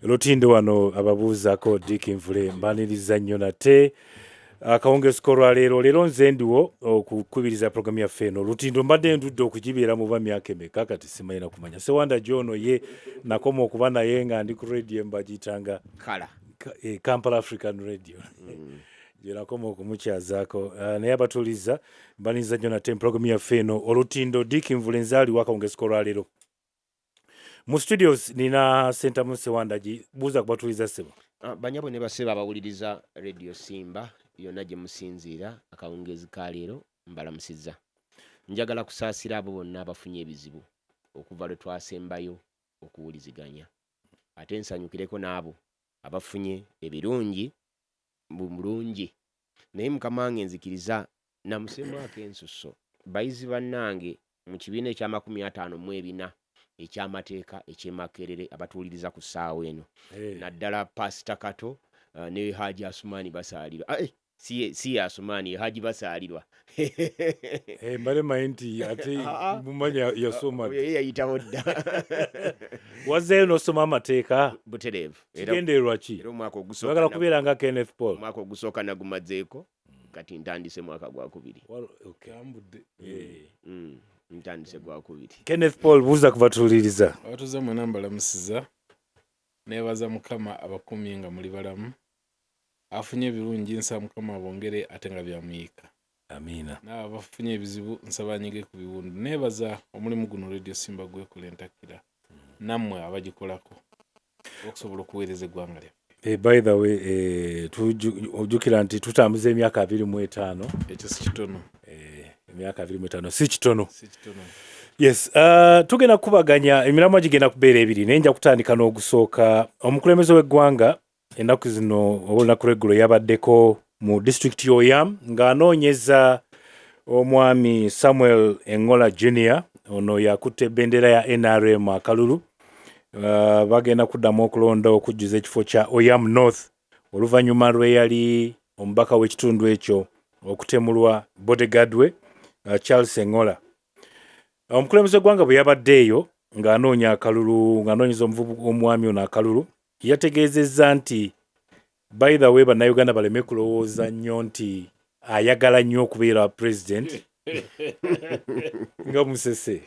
Olutindo wano ababuuzaako Dick Nvule mbaniriza nnyo nate akawungeezi k'olwaleero nze ndiwo okukubiriza programu yaffe eno. Olutindo mbadde ndudde okugibeeramu oba myaka emeka kati simanyi kumanya. Sewanda John ye nakoma okuba naye nga ndi ku radio mbagiyitanga Kampala African Radio. Gye nakoma okumukyazaako naye abatuuliza mbaniriza nnyo nate programu yaffe eno. Olutindo Dick Nvule nzaaliwo akawungeezi k'olwaleero. Mu studios nina Sentamu Sewanda buuza kubatuuliza ssebo. Banyabo ne baseba abawuliriza Radio Simba yonna gye musinziira akawungeezi ka leero mbalamusizza. Njagala kusaasira abo bonna abafunye ebizibu okuva lwe twasembayo okuwuliziganya. Ate nsanyukireko n'abo abafunye ebirungi bulungi. Naye Mukama wange nzikiriza namusemu ak'ensusso bayizi bannange mu kibiina ekya54 ekyamateeka ekyemakerere abatuuliriza ku ssaawa eno. Naddala Pasita Kato ne Haji Asumani basaalirwa. Si Asumani, Haji basaalirwa. Mbale mayinti ate mumanya yasoma. Ye yayitawo dda. Wazzeeyo n'osoma amateeka? Butereevu. Kigendererwa ki? Era omwaka ogusooka. Bagala kubeera nga Kenneth Paul. Omwaka ogusooka nagumazeeko kati ntandise mwaka gwakubiri. Ntandise gwakubiri. Kenneth Paul buuza kubatuuliriza. Abatuuze mwena mbalamusiza. Neebaza Mukama abakumye nga muli balamu. Afunye ebirungi nsaba Mukama abongere ate nga byamuyiika. Amiina. N'abafunye ebizibu nsaba anyige ku biwundu. Neebaza omulimu guno Radio Simba gwekula entakira. Nammwe abagikolako okusobola okuweereza eggwanga lyaffe. By the way, ojjukira nti tutambuza emyaka 25. Ekyo si kitono. Emyaka 25 si kitono. Si kitono. Yes, tugenda kubaganya emiramwa gigenda kubeera ebiri naye nja kutandika n'ogusooka. Omukulembeze w'eggwanga ennaku zino olunaku lw'eggulo yabaddeko mu district y'Oyam ng'anoonyeza omwami Samuel Engola Junior ono yakutte ebendera ya NRM akalulu. Bagenda kuddamu okulonda okujjuza ekifo kya Oyam North oluvannyuma lwe yali omubaka w'ekitundu ekyo okutemulwa bodyguard we Charles Engola. Omukulembeze w'eggwanga bwe yabaddeeyo ng'anoonya akalulu ng'anoonyeza omwami ono akalulu yategeezezza nti by the way bannayuganda baleme kulowooza nnyo nti ayagala nnyo okubeera president nga Musese.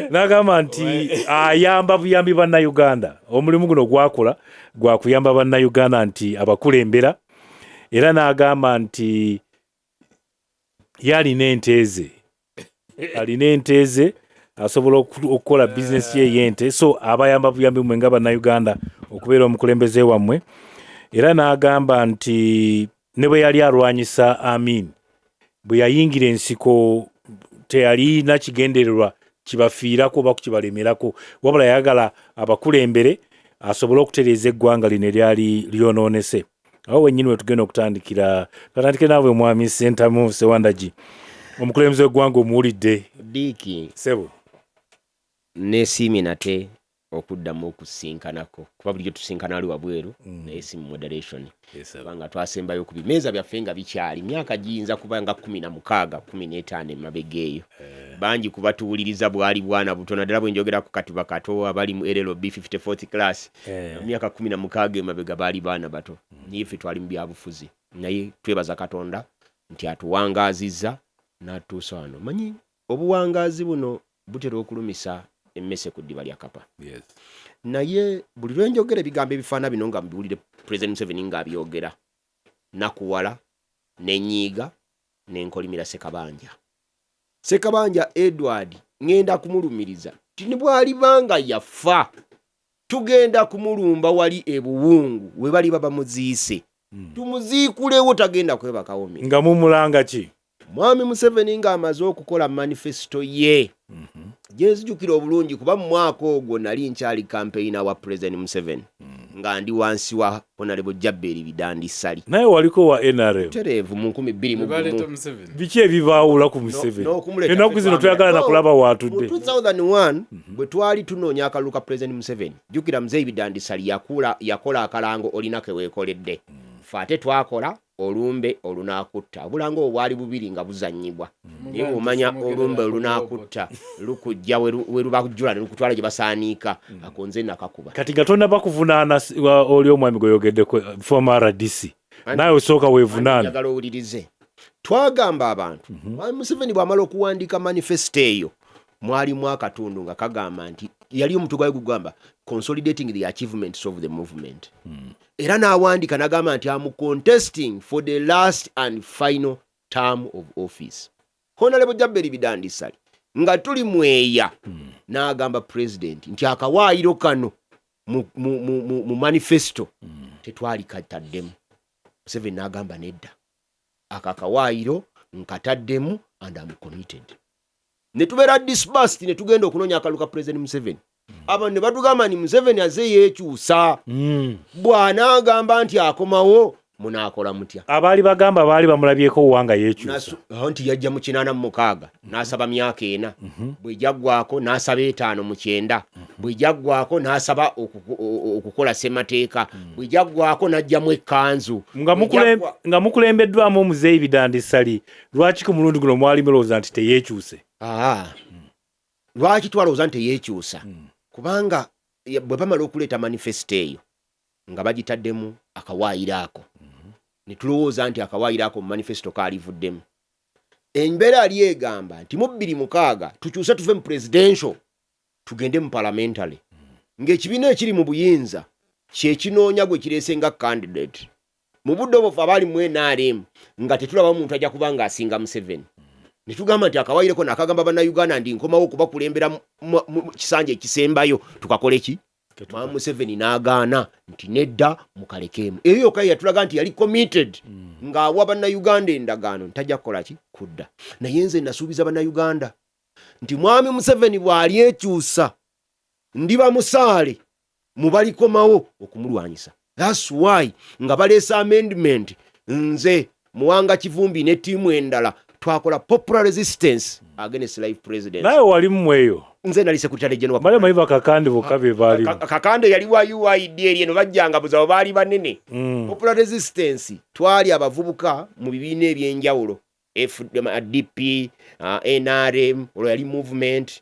N'agamba nti ayamba buyambi bannayuganda. Omulimu guno gwakola gwa kuyamba bannayuganda nti abakulembera era n'agamba nti yalina ente ze asobola okukola bizinesi ye y'ente so abayamba buyambi mwe nga bannayuganda okubeera omukulembeze wammwe. Era n'agamba nti ne bwe yali alwanyisa Amin bwe yayingira ensiko teyalina kigendererwa kibafiirako oba kukibalemerako wabula yayagala abakulembere asobole okutereeza eggwanga lino eryali lyonoonese. Awo wennyini we tugenda okutandikira katandike naawe mwami Sentamu Sewandagi omukulembeze w'eggwanga omuwulidde. Diiki Sebo neesiimye nate okuddamu okusinkanako kuba bulijjo tusinkana ali wabweru naye si mu moderation. Kubanga twasembayo ku bimeeza byaffe nga bikyali myaka giyinza kuba nga 16 15 emabega eyo. Bangi kubatuwuliriza bwali bwana buto naddala bwe njogera ku Katiba Kato abali mu LLB 54th class myaka 16 emabega baali baana bato. Niffe twali mu byabufuzi naye twebaza Katonda nti atuwangaazizza n'atuusa wano. Manyi obuwangaazi buno butera okulumisa emmese ku ddiba lya kapa. Yes. Naye buli lwe njogera ebigambo ebifaana bino nga mbiwulire President Museveni ng'abyogera nakuwala n'enyiiga n'enkolimira Ssekabanja Edward ngenda kumulumiriza tini bwali banga yafa tugenda kumulumba wali ebuwungu we bali baba muziise tumuziikulewo tagenda kwebakawo nga mumulanga ki Mwami Museveni ng'amaze okukola manifesto ye. Gyenzijukira obulungi kuba mu mwaka ogwo nali nkyali campaigner wa President Museveni nga ndi wansi wa Honorable Jabberi Bidandi Sali. Naye waliko wa NRM. Tereevu mu 2021. Biki ebibaawula ku Museveni? Ennaku zino tuyagala na kulaba waatudde. Mu 2001 bwe twali tunoonya akalulu ka President Museveni. Jjukira Mzee Bidandi Sali yakola akalango olina ke weekoledde. Fate twakola olumbe olunakutta obulanga obwali bubiri nga buzanyibwa naye omanya olumbe olunakutta lukujja we lubakujjula ne lukutwala gye basaanika akonze nakakuba kati nga tonna bakuvunaana oli omwami gweyogeddeko former RDC naye osooka weevunaana njagala owulirize twagamba abantu Museveni bw'amala okuwandiika manifesto eyo mwalimu akatundu nga kagamba nti yali omutwe gwayo gugamba consolidating the achievements of the movement era n'awandiika n'agamba nti am contesting for the last and final term of office Honorable Jabberi Bidandisali nga tuli mweya n'agamba president nti akawaayiro kano mu manifesto tetwali kataddemu Museveni n'agamba nedda akakawaayiro nkataddemu and am committed ne tubeera disbursed ne tugenda okunoonya akalulu ka president Museveni abantu ne batugamba nti Museveni aze yeekyusa bw'anaagamba nti akomawo munaakola mutya abaali bagamba baali bamulabyeko Uwanga yeekyusa nti yajja mu 86 n'asaba myaka 4 bwe jaggwako n'asaba 5 mu 9 bwe jaggwako n'asaba okukola ssemateeka bwe jaggwako n'ajjamu ekkanzu nga mukulembeddwamu Omuzeeyi Bidandisali lwaki ku mulundi guno mwali mulowooza nti teyeekyuse lwaki twalowooza nti teyeekyusa kubanga bwe bamala okuleeta manifesto eyo nga bagitaddemu akawaayiro ako ne tulowooza nti akawaayiro ako mu manifesto kaalivuddemu embeera ali egamba nti mu 26 tukyuse tuve mu presidential tugende mu parliamentary ng'ekibiina ekiri mu buyinza kyekinoonya gwe kireese nga candidate mu budde obwo abaali mu NRM nga tetulaba muntu ajja kuba ng'asinga Museveni ne tugamba nti akawaayireko nakagamba bannayuganda ndi nkomawo okubakulembera mu kisanja ekisembayo tukakole ki Mama Museveni n'agaana nti nedda mukalekeemu eyo yokka yatulaga nti yali committed ng'awa bannayuganda endagaano ntajja kukola ki kudda naye nze nasuubiza bannayuganda nti mwami Museveni bw'ali ekyusa ndiba musaale mu balikomawo okumulwanyisa that's why nga baleesa amendment nze Muwanga Kivumbi ne ttiimu endala twakola popular resistance against life president naye wali mmweyo nze nali secretary general bale mayiva Kakande bokabe bali Kakande yali wa UID eno bajjanga buzawo bali banene popular resistance twali abavubuka mu bibiina ebyenjawulo FDP NRM olwo yali movement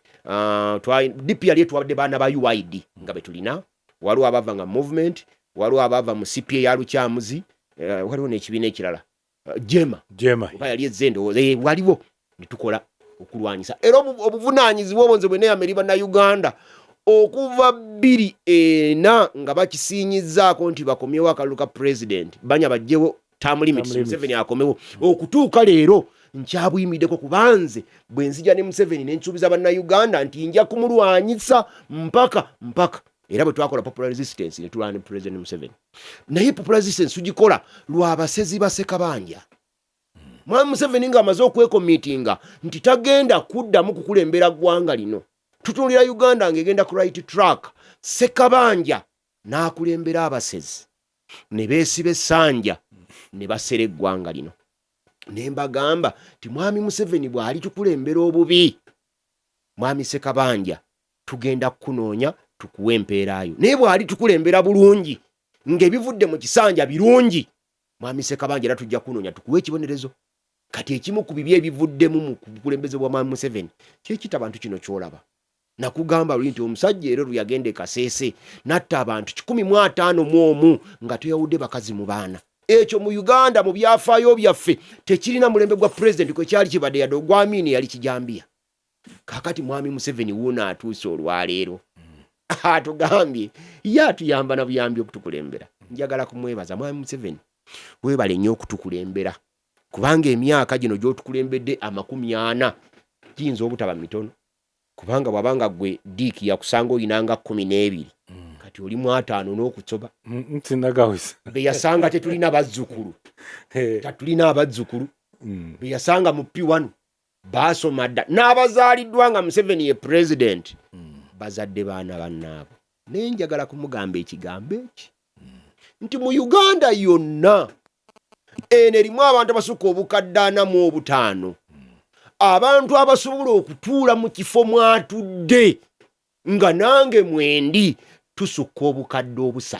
DP yali etwabadde baana ba UID nga betulina waliwo abava movement waliwo abava mu CPA ya Lukyamuzi waliwo n'ekibiina ekirala Jema oba yali ezendo waliwo ne tukola okulwanyisa era obuvunaanyizibwa obwonze bwe neeyameriba na Uganda okuva 2 nga bakisiinyizaako nti bakomyewo akalulu ka president banya bajjewo term limits Museveni akomewo okutuuka leero nkyabuyimiddeko kubanze bwe nzija ne Museveni ne nsuubiza bannayuganda nti nja kumulwanyisa mpaka era bwe twakola popular resistance ne tulwana ne president Museveni naye popular resistance tugikola lw'abasezi basekabanja Mwami Museveni nga amaze okwekomitinga nti tagenda kuddamu kukulembera ggwanga lino tutunulira Uganda ng'egenda ku right track sekabanja n'akulembera abasezi ne beesiba essanja ne basera eggwanga lino ne mbagamba nti Mwami Museveni bw'ali tukulembera obubi Mwami Sekabanja tugenda kukunoonya tukuwa empeerayo naye bw'ali tukulembera bulungi ng'ebivudde mu kisanja birungi Mwami Sekabanja era tujja kunoonya tukuwa ekibonerezo kati ekimu ku bibi ebivuddemu mu kukulembeze bwa Mwami Museveni kyekita abantu kino kyolaba nakugamba luli nti omusajja ero luyagende Kaseese natta abantu 151 nga tuyawudde bakazi mu baana ekyo mu Uganda mu byafaayo byaffe tekirina mulembe gwa president kwe kyali kibadde yadde ogwamini yali kijambia kakati Mwami Museveni wuuna atuuse olwaleero atugambye atuyamba na buyambi okutukulembera njagala kumwebaza Mwami Museveni weebale nnyo okutukulembera kubanga emyaka gino gy'otukulembedde 40 giyinza obutaba mitono kubanga wabanga gwe diiki yakusanga oyinanga 12 kati oli mu 5 n'okucoba be yasanga tetulina bazzukulu tatulina abazzukulu be yasanga mu P1 baasoma dda n'abazaaliddwa nga Museveni ye president bazadde baana bannaabo naye njagala kumugamba ekigambo eki nti mu Uganda yonna eno erimu abantu abasukka obukadde 45 abantu abasobola okutuula mu kifo mwatudde nga nange mwendi tusukka obukadde 3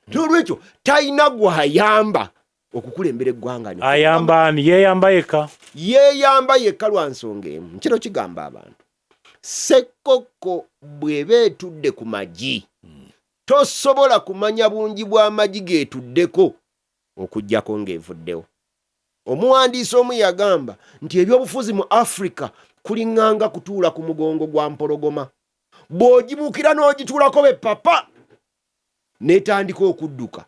n'olwekyo talina gwayamba okukulembera eggwanga ayambani yeyamba yekka lwa nsonga emu. Kino kigamba abantu Ssekoko bw'eba etudde ku magi tosobola kumanya bungi bw'amagi geetuddeko okuggyako ng'evuddewo. Omuwandiisi omu yagamba nti ebyobufuzi mu Afrika kulinganga kutuula ku mugongo gwa mpologoma. Bw'ogibuukira n'ogituulako be papa n'etandika okudduka,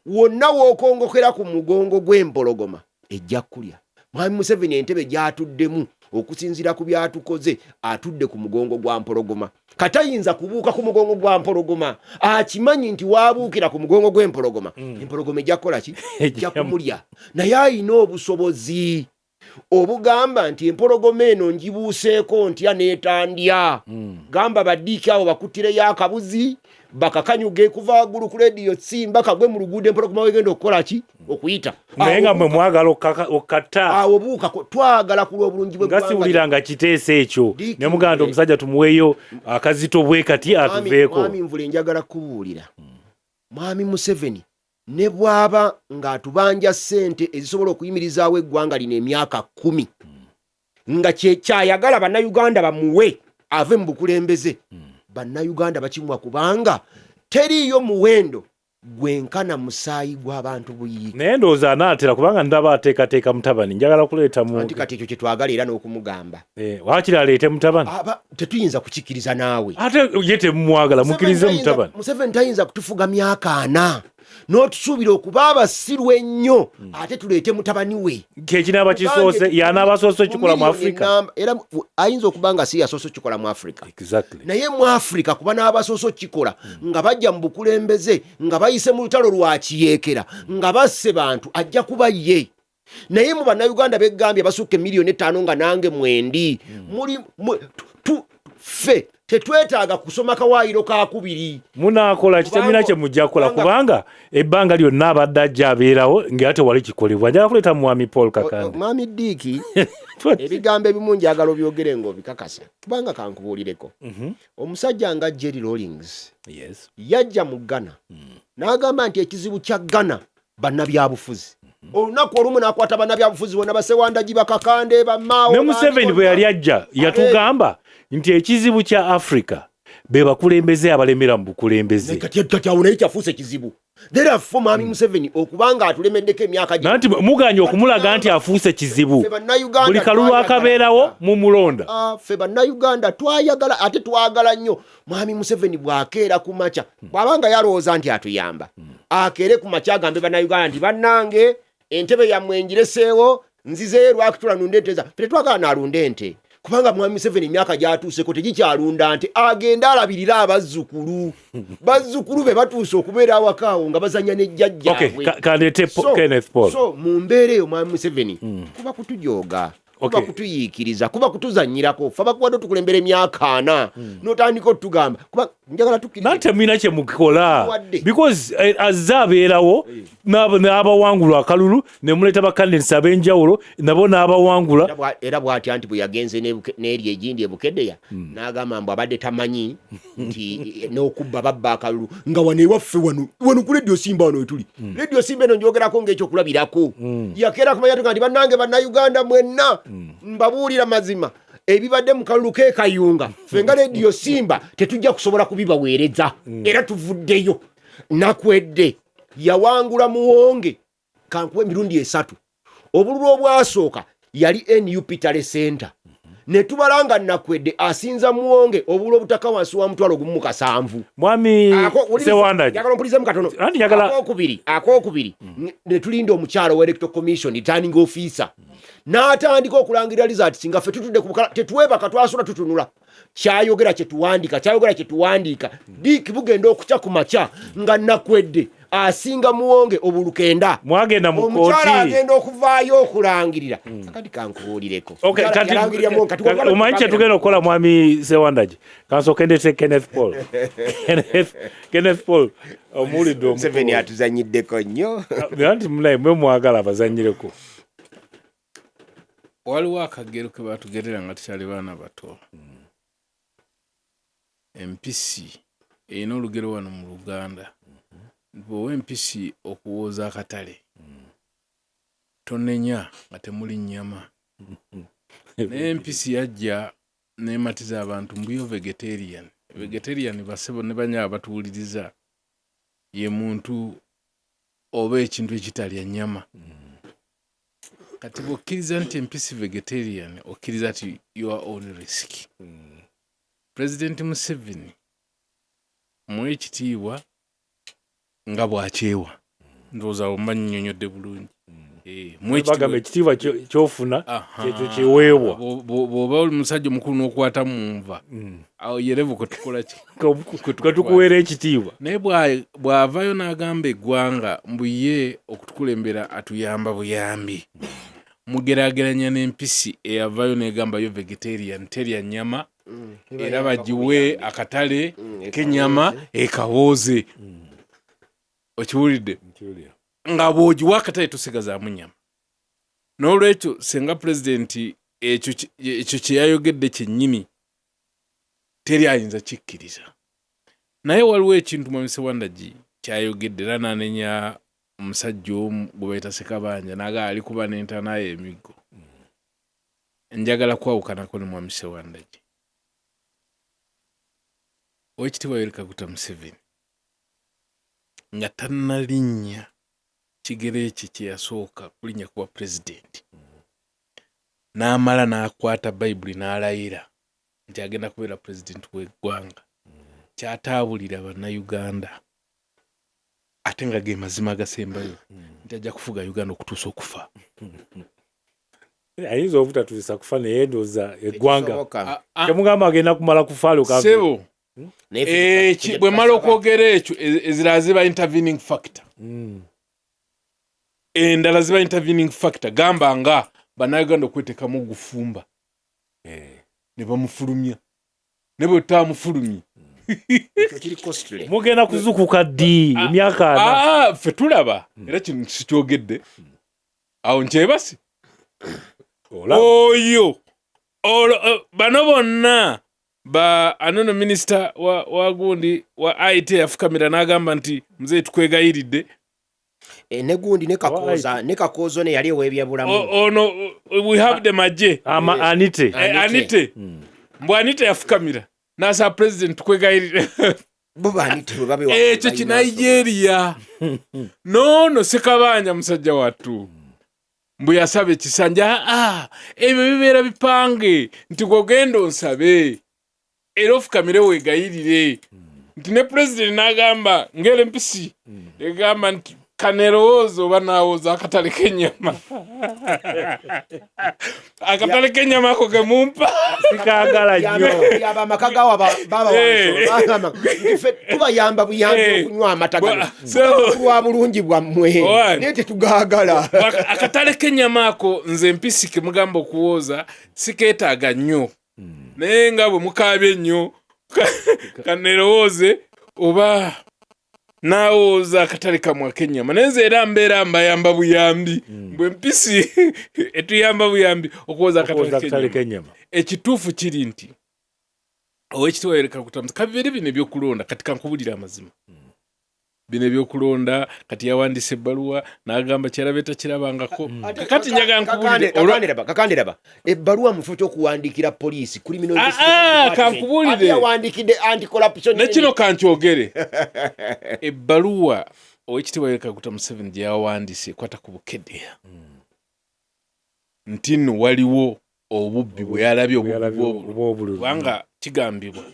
wonna w'okongokera ku mugongo gw'empologoma ejja kulya. Mwami Museveni entebe gy'atuddemu okusinziira ku byatukoze atudde ku mugongo gwa mpologoma. Katayinza kubuuka ku mugongo gwa mpologoma, akimanyi nti waabuukira ku mugongo gw'empologoma empologoma ejja kukola ki? Ejja kumulya. Naye ayina obusobozi obugamba nti empologoma eno ngibuuseeko ntya n'etandya. Gamba baddiiki abo bakuttireyo akabuzi bakakanyuge kuva waggulu ku rediyo Simba kagwe mu luguudo empologoma wegenda okukola ki? Okuyita. Naye nga mwe mwagala okkatta. Awo buuka twagala kulwa obulungi bw'eggwanga. Nga siwuliranga kiteeso ekyo. Ne muganda omusajja tumuweeyo akazito bwe kati atuveeko. Mwami Nvule njagala kubuulira. Mwami Museveni ne bw'aba ng'atubanja ssente ezisobola okuyimirizaawo eggwanga lino emyaka 10 nga kyayagala bannayuganda bamuwe ave mu bukulembeze. Bannayuganda bakimuwa kubanga teriiyo muwendo gwenkana musaayi gw'abantu buyiika. Naye ndowooza anaatera kubanga ndaba ateekateeka mutabani njagala kuleeta mu. Anti kati ekyo kye twagala era n'okumugamba. Waakiri aleete mutabani. Tetuyinza kukikkiriza naawe. Ate ye temumwagala mukkirize mutabani. Museveni tayinza kutufuga myaka 4 n'otusuubira okuba abasiru ennyo ate tuleete mutabani we. Kyekinaaba kisoose y'anaabasoose kikola mu Afrika. Era ayinza okuba nga si yasoose kikola mu Afrika. Exactly. Naye mu Afrika kuba n'abasoose kikola nga bajja mu bukulembeze nga bayise mu lutalo lwa kiyeekera nga basse bantu ajja kuba ye. Naye mu bannayuganda beggambye basukka miliyoni 5 nga nange mwendi muli ffe tetwetaaga kusoma kawaayiro ka 2. Munaakola kitamina kye mujja kukola kubanga ebbanga lyonna abadde ajja abeerawo ng'ate wali kikolebwa. Njagala kuleeta Mwami Paul Kakande. Mwami Diiki ebigambo ebimu njagala obyogere ng'obikakasa kubanga kankubuulireko. Omusajja nga Jerry Rawlings yajja mu Ghana n'agamba nti ekizibu kya Ghana bannabyabufuzi. Olunaku olumu n'akwata bannabyabufuzi bonna Basewandagi Bakakande Bamaawo. Ne Museveni bwe yali ajja yatugamba nti ekizibu kya Afrika be bakulembeze abalemera mu bukulembeze. Kati awo naye kyafuuse ekizibu. Therefore Mwami Museveni okubanga atulemeddeko emyaka gye. Nanti muganya okumulaga nti afuuse kizibu. Buli kalulu akabeerawo mu mulonda. Ffe bannayuganda twayagala ate twagala nnyo. Mwami Museveni bw'akeera ku makya bw'abanga yalowooza nti atuyamba. Akeere ku makya agambe bannayuganda nti bannange entebe yammwe ngireseewo nzizeeyo lwakitula nunde ente za. Tetwagala n'alunda ente. Kubanga Mwami Museveni emyaka gy'atuuseko tegikyalunda nti agenda alabirira abazzukulu. Bazzukulu be batuuse okubeera awaka awo nga bazanya n'ejjajjaabwe. Kandeete Kenneth Paul. So mu mbeera eyo Mwami Museveni kuba kutujooga. Kuba kutuyiikiriza, kuba kutuzannyirako. Ffe abakuwadde otukulembera emyaka 4 n'otandika otugamba. Kuba njagala tukkirize. Nate mwina kye mukola. Because azze abeerawo n'abawangula akalulu ne muleeta bakandidesi ab'enjawulo nabo n'abawangula. Era bw'atya nti bwe yagenze n'eri egindi ebukeddeya n'agamba mbu abadde tamanyi nti n'okubba babba akalulu nga wano ewaffe wano ku rediyo Simba wano wetuli. Rediyo Simba eno njogerako ng'ekyokulabirako. Yakeera kumanya tuga nti bannange bannayuganda mwenna mbabuulira mazima ebibadde mu kalulu k'ekayunga ffe nga rediyo Simba tetujja kusobola kubibaweereza era tuvuddeyo. Nakwedde yawangula Muwonge kankuwa emirundi 3. Obululu obwasooka yali NUP Tale Center ne tubalanga Nakwedde asinza Muwonge obululu obutaka wansi wa mutwalo gumu 7. Mwami Sewandagi njagala mpulizemu katono. Akokubiri ne tulinda omukyalo wa Electoral Commission returning officer n'atandika okulangirira results nga ffe tutudde ku bukala tetwebaka twasula tutunula. Kyayogera kye tuwandiika Dick bugenda okukya ku makya nga Nakwedde asinga Muwonge obulu 9. Mwagenda mu kooti. Omukyala agenda okuvaayo okulangirira. Kati kankubuulireko. Omanyi kye tugenda okukola Mwami Sewandagi. Kansooke ndeete Kenneth Paul. Kenneth Paul omuwulidde omukulu. Museveni atuzanyiddeko nnyo. Nanti munaye mwe mwagala abazanyireko. Waliwo akagero ke batugerera nga tukyali baana bato. Mpisi erina olugero wano mu Luganda. Bw'owa empisi okuwooza akatale tonenya nga temuli nnyama. Naye mpisi yajja nematiza abantu mbuyo vegetarian. Vegetarian basebo ne banya abatuwuliriza ye muntu oba ekintu ekitalya nnyama. Kati bw'okkiriza nti mpisi vegetarian okkiriza ti your own risk. President Museveni muwe ekitiibwa nga bw'akyewa. Ndowooza omanyi nnyonnyodde bulungi. Bagamba ekitiibwa ky'ofuna kyekyo kyeweebwa. Bw'oba oli musajja omukulu n'okwata mu nva awo yerevu kwe tukola ki kwe tukuweera ekitiibwa. naye bw'avaayo n'agamba eggwanga mbu ye okutukulembera atuyamba buyambi. Mugeraageranya n'empisi eyavaayo n'egamba yo vegetarian terya nnyama era bagiwe akatale k'ennyama ekawooze. Okiwulidde? Nga bw'ogiwa akatale tosigazaamu nnyama. N'olwekyo senga pulezidenti ekyo kye yayogedde kyennyini teri ayinza kikkiriza. Naye waliwo ekintu Mwami Ssewandagi kyayogedde era n'anenya omusajja omu gwe bayita Ssekabanja n'aga alikuba n'entanaye emiggo. Njagala kwawukanako ne Mwami Ssewandagi. Oweekitiibwa Yoweri Kaguta Museveni nga tannalinnya kigere ekyo kye yasooka kulinnya kuba pulezidenti n'amala n'akwata bayibuli n'alayira nti agenda kubeera pulezidenti w'eggwanga, kyataabulira bannayuganda ate nga ge mazima agasembayo nti ajja kufuga Uganda okutuusa okufa. Ayinza obutatuusa kufa naye ndowooza eggwanga temugamba agenda kumala kufaalo sebo bwe mala okwogera ekyo ezirala ziba intervening factor. Endala ziba intervening factor gamba nga bannayuganda okweteekamu ogufumba ne bamufulumya ne bwe taamufulumye mugenda kuzukuka ddi emyaka ana. Ffe tulaba era kino sikyogedde awo nkyebasi oyo bano bonna anono minisita wa gundi wa IT yafukamira n'agamba nti mzee tukwegayiridde. Ne gundi ne kakoozo ne yali eweebyabulamu. Ono we have the maje Anite mbw Anite yafukamira n'asa president tukwegayiridde. Ekyo Kinigeria no Ssekabanja musajja wattu mbu yasaba ekisanja ebyo bibeera bipange nti gwogenda onsabe era ofukamire weegayirire nti ne president n'agamba ngere mpisi egamba nti kanerowooza oba naawooza akatale k'ennyama akatale k'ennyama ako ge mumpa sikaagala nnyo amaka gawo baba tubayamba buyambi okunywa amata gano lwa bulungi bwammwe naye tetugaagala. Akatale k'ennyama ako nze mpisi ke mugamba okuwooza sikeetaaga nnyo naye nga bwe mukaabye nnyo kanerowooze oba naawooza akatale kamwe ak'ennyama naye nze era mbeera mbayamba buyambi bwe mpisi etuyamba buyambi okuwooza akatale k'ennyama. Ekituufu kiri nti Oweekitiibwa Yoweri Kaguta Museveni kabibeere bino ebyokulonda kati kankubulira amazima. Bino ebyokulonda kati yawandiisa ebbaluwa n'agamba kyalaba takirabangako. Kati njaga nkubulire kakandiraba ebbaluwa mu kifo ky'okuwandiikira poliisi criminal kankubulire yawandiikidde anti-corruption ne kino kankyogere. Ebbaluwa Oweekitiibwa Yoweri Kaguta Museveni gye yawandiise ekwata ku Bukeddeya nti nno waliwo obubbi bwe yalabye obubbi kubanga kigambibwa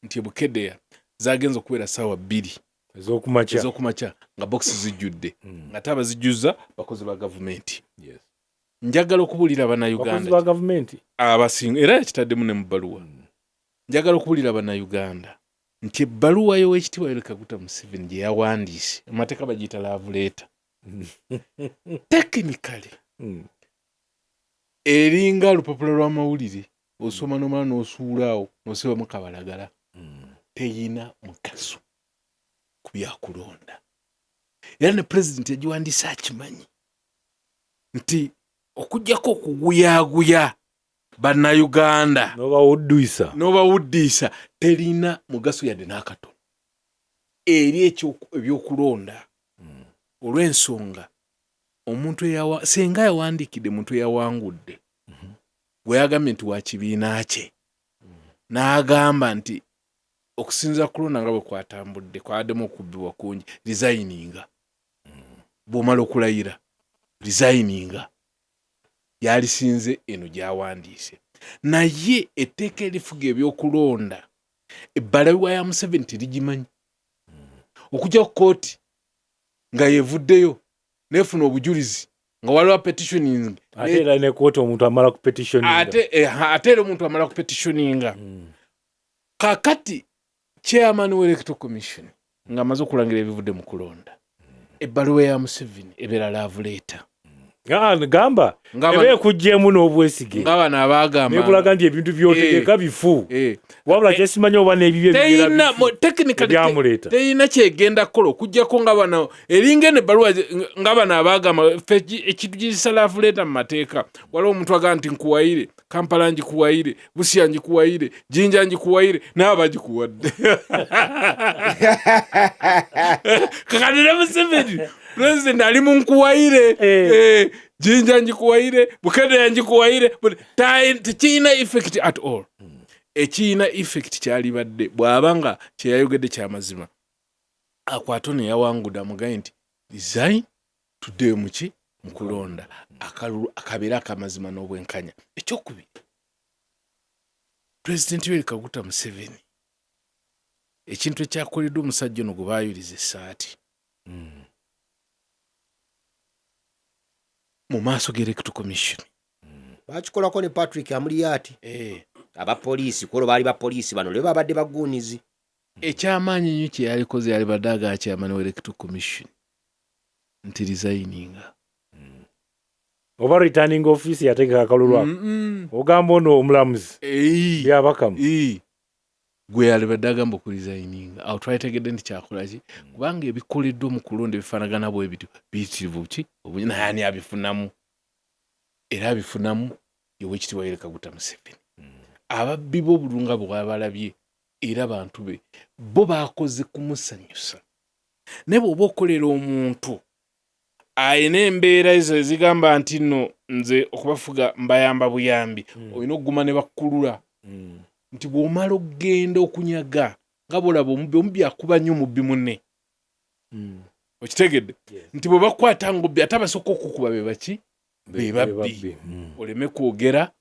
nti Bukeddeya zagenza okubeera ssaawa 2 ez'okumakya nga bokisi zijjudde nga te abazijjuza bakozi ba gavumenti. Njagala okubuulira bannayuganda abasinga era yakitaddemu ne mu bbaluwa. Njagala okubuulira bannayuganda nti ebbaluwa y'Oweekitiibwa Yoweri Kaguta Museveni gye yawandiise amateeka bagiyita love letter technically eringa olupapula lw'amawulire osoma n'omala n'osuulaawo n'osibamu kabalagala teyina mugaso ku byakulonda. Era ne pulezidenti yagiwandiisa akimanyi nti okuggyako okuguyaaguya bannayuganda n'obawuddiisa terina mugaso yadde n'akatono eri ebyokulonda olw'ensonga omuntu senga yawandiikidde muntu eyawangudde gwe yagambye nti wa kibiina kye n'agamba nti okusinza kulonda nga bwe kwatambudde kwaddemu okubbibwa kungi resigninga bw'omala okulayira resigninga yalisinze eno gy'awandiise naye etteeka erifuga ebyokulonda ebbalabibwa ya Museveni terigimanyi okujja ku kooti nga yevuddeyo nefuna obujulizi nga waliwo petitioning ate era ne kooti omuntu amala ku petitioning ate era omuntu amala ku petitioninga kakati chairman w'electoral commission nga amaze okulangira ebivudde mu kulonda ebbaluwa ya Museveni ebeera love letter gamba ebe kujjemu n'obwesige ng'abana abagamba nebulaga nti ebintu byotegeka bifu wabula kyesimanyi oba n'ebibyo ebyamuleeta teyina kyegenda kukola okujjako ng'abana eringa eno ebbaluwa ng'abana abagamba ekintu giyisa love letter mu mateeka waliwo omuntu agamba nti nkuwayire Kampala ngikuwayire Busia ngikuwayire Jinja ngikuwayire nawe bagikuwadde kakandira Museveni President ali mu nkuwayire Jinja ngikuwayire Bukedde ngikuwayire tekiyina effect at all ekiyina effect kyalibadde bw'abanga kyeyayogedde kyamazima akwata ne yawangudde amugaye nti resign tuddeyo muki mu kulonda akabeera akamazima n'obwenkanya ekyokubiri President Yoweri Kaguta Museveni ekintu ekyakoleddwa omusajja ono gwe baayuliza essaati mu maaso g'electoral commission bakikolako ne Patrick Amuriati abapoliisi kolo baali bapoliisi bano lwe babadde baguunizi ekyamaanyi nnyo kye yalikoze yalibadde aga chairman w'electoral commission nti resigninga oba returning office yategeka akalulu ogamba ono omulamuzi byabakamu gwe yalibadde agamba okuresigninga awo twalitegedde nti kyakolaki kubanga ebikoleddwa mu kulonda ebifaanagana bwe bityo biyitirivu ki naye ani abifunamu era abifunamu Oweekitiibwa Yoweri Kaguta Museveni ababbi b'obulunga bw'abalabye era bantu be bo baakoze kumusanyusa naye bw'oba okolera omuntu ayina embeera ezo ezigamba nti nno nze okubafuga mbayamba buyambi olina okuguma ne bakkulula nti bw'omala okugenda okunyaga nga bw'olaba omubbi akuba nnyo omubbi munne okitegedde nti bwe bakwata ngobbi ate abasooka okukuba be baki be babbi oleme kwogera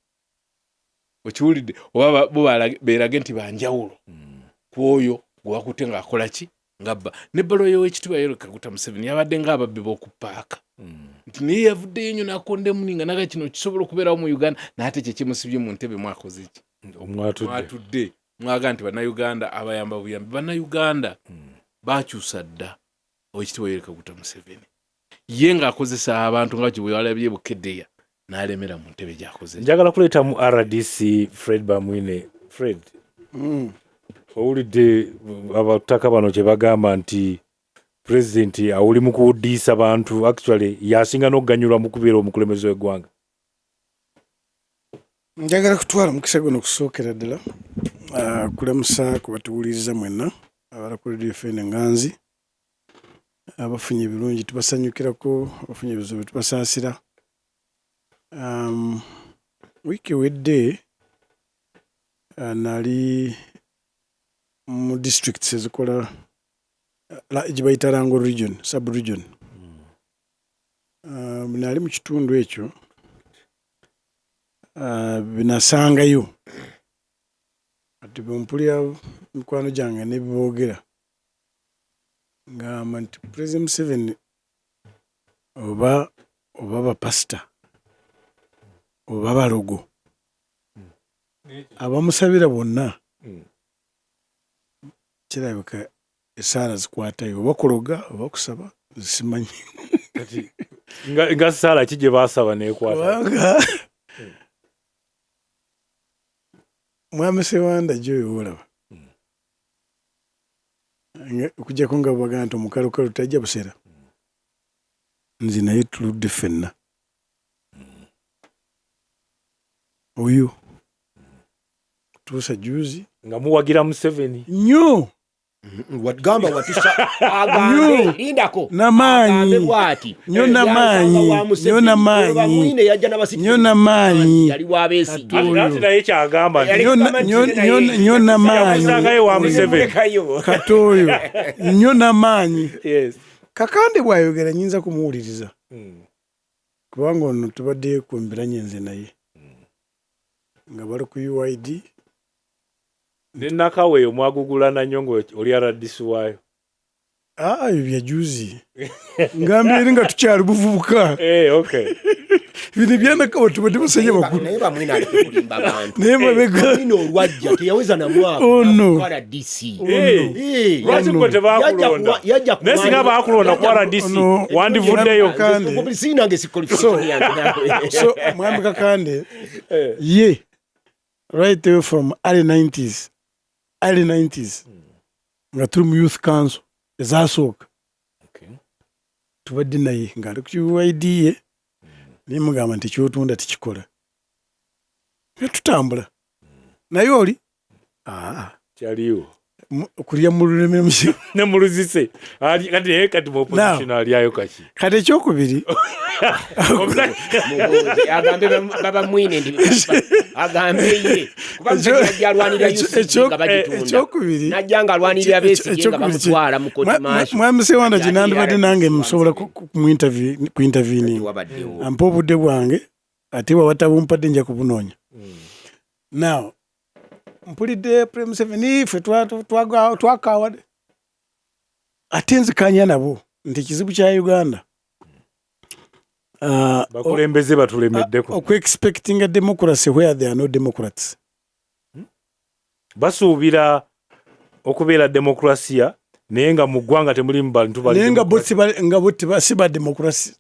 okiwulidde oba bo beerage nti banjawulo ku oyo gwe wakutte ng'akola ki ngabba n'ebbaluwa y'Oweekitiibwa Yoweri Kaguta Museveni yabadde ng'ababbi b'okupaaka nti naye yavuddeyo nnyo n'akondemuninga naga kino kisobola okubeerawo mu Uganda n'ate kye kimusibye mu ntebe mwakoze ki mwatudde mwaga nti bannayuganda abayamba buyambi bannayuganda bakyusa dda Oweekitiibwa Yoweri Kaguta Museveni ye ng'akozesa abantu nga gye walabye Bukeddeya n'alemera mu ntebe gy'akoze. Njagala kuleeta mu RDC Fred Bamwine. Fred, owulidde abataka bano kye bagamba nti President awuli mu kuwuddiisa bantu actually yasinga n'okuganyulwa mu kubeera omukulembeze w'eggwanga. Njagala kutwala mukisa guno okusookera ddala kulamusa kubatuwuliriza mwenna abala ku Radio FM Nganzi abafunye ebirungi tubasanyukirako abafunye ebizibu tubasaasira. Wiiki ewedde nali mu districts ezikola gye bayita Rango region, sub-region. Nali mu kitundu ekyo binasangayo ati bwempulira mikwano gyange ne biboogera ngamba nti President Museveni oba bapasita oba balogo abamusabira bonna kirabika esaala zikwatayo oba kuloga oba kusaba zisimanyi nga saala ki gye baasaba neekwata Mwami Sewanda gyoyo olaba okujjako nga bwagamba nti omukalukalu tajja busera nze naye tuludde ffenna oyo tuusa juzi nga muwagira Museveni nnyo Wagamba watusha agambe lindako namanyi nyona manyi yali wabesi ati naye kyagamba nyona manyi katoyo nyona manyi Kakande bwayogera nyinza kumuwuliriza kubanga ono tubadde kumbira nyenze naye nga bali ku UID Nakaweyo mwagugulana nnyo ng'oli aradisi waayo. Ibyo bya juzi. Ngambye nga tukyali buvubuka. Okay. Bino byanakawa tubadde musenya bakulu. Naye bamwina ali kulimba abantu. Naye babega. Bino olwajja teyaweza na mwaka. Ono. RDC. Lwaki kwe tebaakulonda? Nesi nga baakulonda ku RDC. Wandivuddeyo. Sinange sikwalifikation yange. So, Mwami Kakande, ye, right away from early 90s, nga turi mu youth council ezasooka tubadde naye ng'ali ku UID ye nimugamba nti kyotunda tikikola nga tutambula naye oli kyaliwo kulya mu lulimi ne mu luzise kati mu opposition alyayo kaki kati ekyokubiri agambe baba mwine ndi agambe ye kubanga yalwanira yusinga bagitunda ekyokubiri najjanga alwanira besi nga bamutwala mu koti masho Mwami Sewanda jinandi badde nange musobola ku intervene ampa obudde bwange ate wawatabumpadde nja kubunoonya now mpulidde Prime 7 ife twakawade ate nzikanya nabo nti kizibu kya Uganda bakulembeze batulemeddeko expecting a democracy where there are no democrats. Basuubira okubeera demokrasia naye nga mu ggwanga temuli mu bantu bali nga botti basiba democracy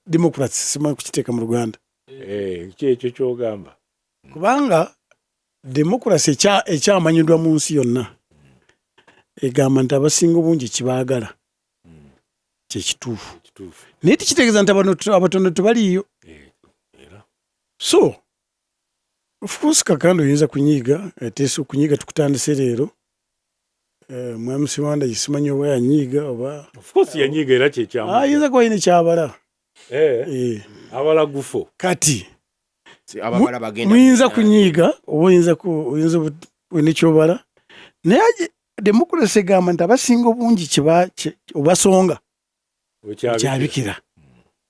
simanyi kukiteeka mu Luganda. Kyekyo kyogamba kubanga democracy ekyamanyidwa mu nsi yonna egamba nti abasinga obungi kibaagala kyekituufu naye tikitegeeza nti abatono tebaliiyo. So of course Kakande oyinza kunyiiga ateesa okunyiiga tukutandise leero Mwami Sewanda yisimanyi oba yanyiiga oba of course yanyiiga era kyekyamu ayinza kuba yina kyabala abala gufo kati muyinza kunyiiga oba oyinza nekyobala naye demokrasi egamba nti abasinga obungi obasonga kyabikira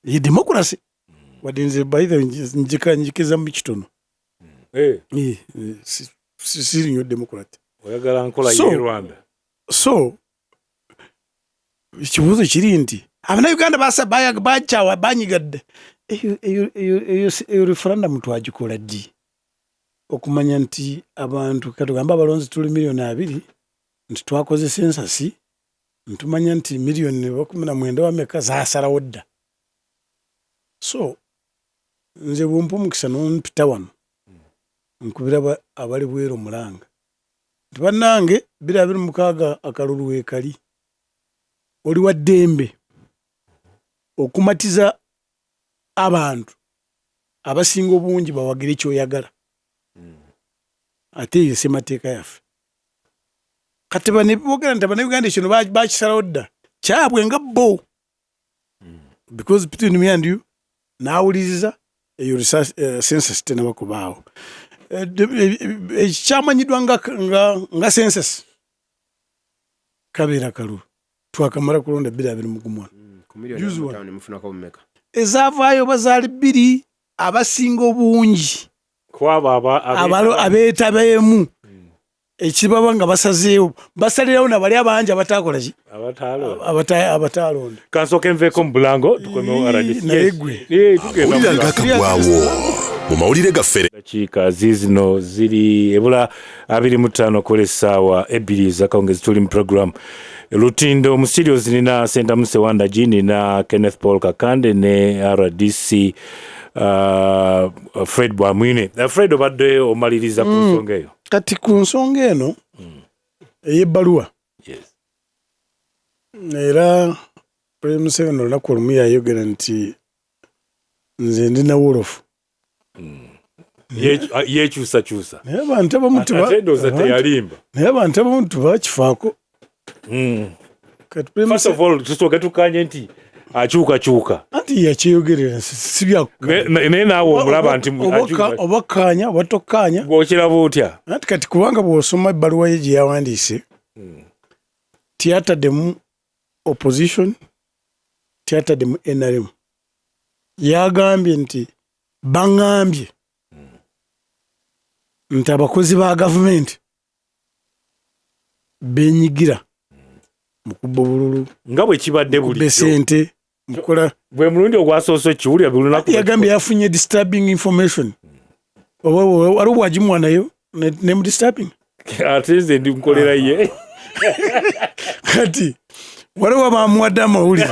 ye demokrasi wadde nze baitha njikiza mu kitono siri nnyo demokrati oyagala nkola ye Rwanda. So ekibuuzo kiri nti Abannayuganda bakyawa banyigadde eyo referendum twagikola ddi okumanya nti abantu katugamba abalonzi tuli 2,000,000 nti twakoze sensasi ntumanya nti 1,19,000 wameka zaasalawo dda. So nze bwompa omukisa n'ompita wano nkubira abali bwero mulanga nti bannange 2026 akalulu weekali oli wa ddembe okumatiza abantu abasinga obungi bawagire kyoyagala ate eyo semateeka yaffe kati banebogera nti Abannayuganda kino bakisalawo dda kyabwe nga bo because between me and you naawuliriza eyo census tenabakubaawo ekyamanyidwa nga census kabeera kalulu twakamala kulonda 2021 ezaavaayo bazaali 2 abasinga obungi abeetabeemu ekibaba nga basazeewo basalirawo nabali abangi abataakolaki abataalonda kansooka enveeko mu bulango tukomewo owulira ng'akagwawo mu mawulire gaffe dakiika ziizino ziri ebula 25 kola essaawa 2 ezakawungezi tuli mu program Olutindo mu studios nina Sentamu Sewanda nina Kenneth Paul Kakande ne RDC Fred Bwamwine. Fred obadde omaliriza ku nsonga eyo. Kati ku nsonga eno ey'ebbaluwa era Prime 7 olunaku olumu yayogera nti nze ndina wolofu yekyusakyusa naye abantu abamu teyalimba naye abantu abamu tebakifaako First of all tusooke tukanye nti akyuka anti yakyeyogerera sibya naye naawe omulaba nti obakkaanya oba tokkaanya bw'okiraba otya anti kati kubanga bw'osoma ebbaluwa ye gye yawandiise tiyataddemu opposition tiyataddemu NRM yagambye nti baŋŋambye nti abakozi ba gavumenti benyigira mu kubba obululu nga bwe kibadde bulijjo sente mukola bwe mulundi ogwasoose kiwulira buli lunaku yagambye yafunye disturbing information waliwo bwagimuwa nayo ne mu disturbing ate nze ndi nkolera ye kati waliwo bamuwadde amawulire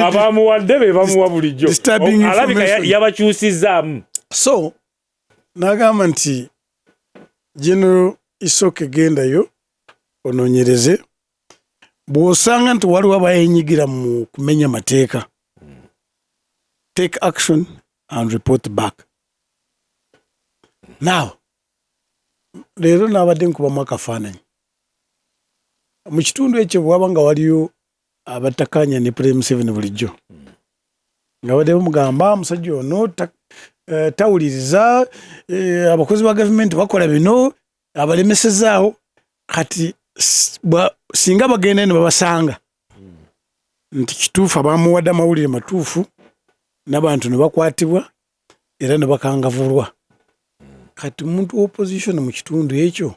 abamuwadde be bamuwa bulijjo alabika yabakyusizaamu so n'agamba nti General Isoke gendayo onoonyereze bw'osanga nti waliwo abayenyigira mu kumenya mateeka take action and report back. Now leero naabadde nkubamu akafaananyi mu kitundu ekyo bwaba nga waliyo abatakkaanya ne Prime 7 bulijjo nga badde bamugamba musajja ono tawuliriza abakozi ba gavumenti bakola bino abalemesezaawo kati singa bagenda ne babasanga nti kituufu abamuwadde amawulire matuufu n'abantu ne bakwatibwa era ne bakangavulwa kati muntu wa opposition mu kitundu ekyo